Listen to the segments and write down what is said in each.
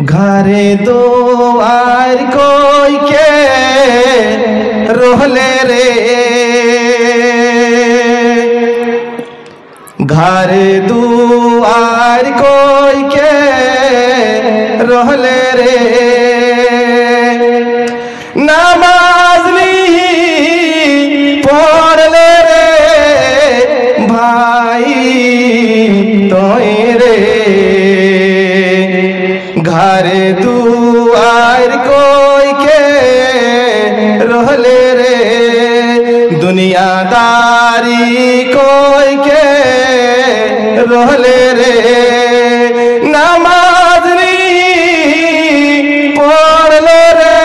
घरे दुआर कोई के रोहले रे, घर दुआर कोई के रोहले रे, नमाज नहीं पढ़ ले रे भाई तोय रे, घर दुआर कोई के रोहले रे, दुनियादारी कोई के रोहले रे, नमाज नहीं पढ़ ले रे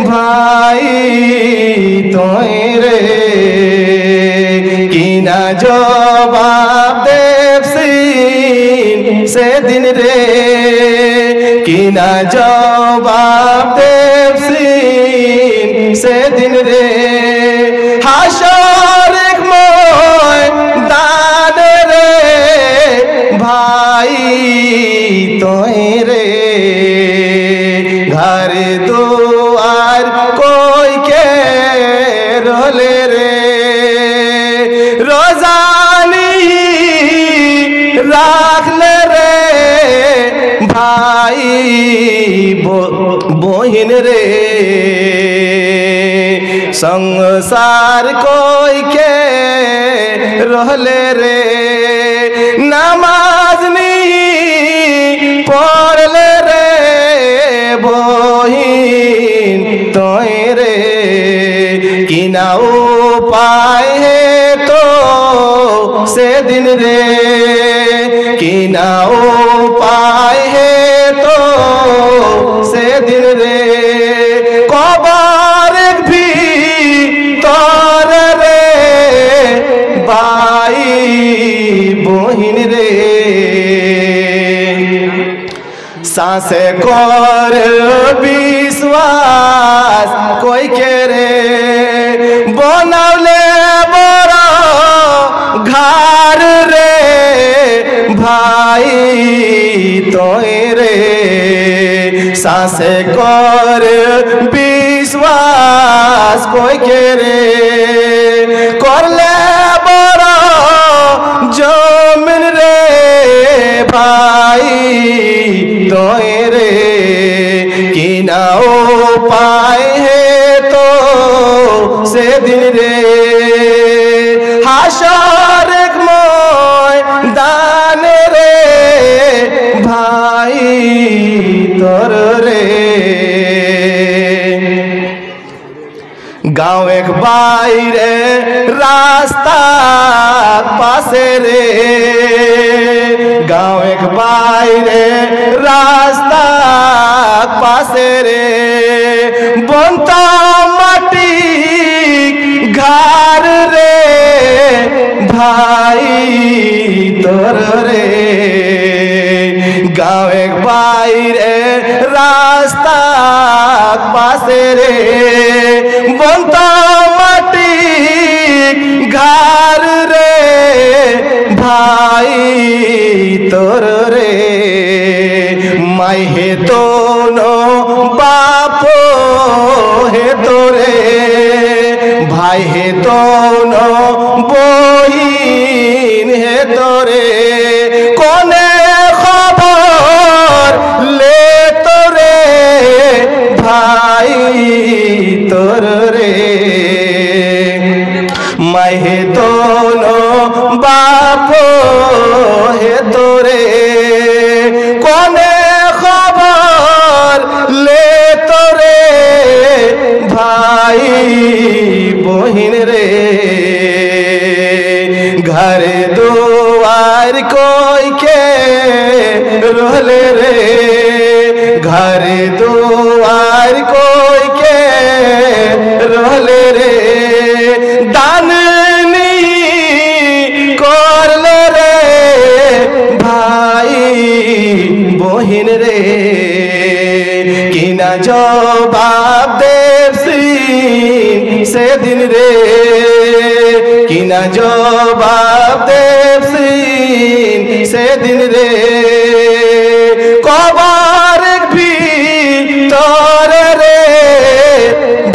भाई तोय रे, कि ना जवाब देव सीन से दिन रे, कि ना जवाब देव सीन से दिन रे, हाशर एक मैदान रे भाई तोय रे, घर दुआर कोई के रोले रे, रोजानी राख ले रे भाई बोहिन रे, संसार कोई के रोहले रे, नमाज नहीं पढ़ ले रे बोहिन तोय रे, कि ना उपाय है तो से दिन रे, कि ना उपाय है तो से दिन रे, कबर भी तोर रे भाई बोहिन रे, सांसे कर विश्वास कोई के रे, बनौले बड़ा घर रे भाई तोय रे, सांसे कर विश्वास कोई के रे, कर ले बड़ा जमीन रे भाई तोय रे, कि ना उपाय है तो से दिन रे, हाशर एक मैदान रे भाई तोर रे, गाँव एक बाहरे रास्ता पासे रे, गाँव एक बाहरे रास्ता पासे रे, बनता माटी घर रे भाई तोर रे, गाँव एक बाहरे रास्ता पासे रे, बनता माटी घर रे भाई तोर रे, माई हे दोनों बापो हे तोरे, भाई हे दोनों बोहिन हे तोरे, कोने खबर ले तोरे भाई तोर रे, मैं हे दोनों बापो हे तोरे, कोने खबर ले तोरे भाई बोहिन रे, घर दुआर कोई के रोहले रे, घर दुआर कोई के रोहले रे, दान नहीं कर ले रे भाई बोहिन रे, कि ना जवाब देव सीन से दिन रे, कि ना जवाब देव सीन से दिन रे, कबा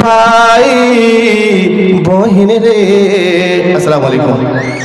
ভাই বহিন রে। আসসালামু আলাইকুম।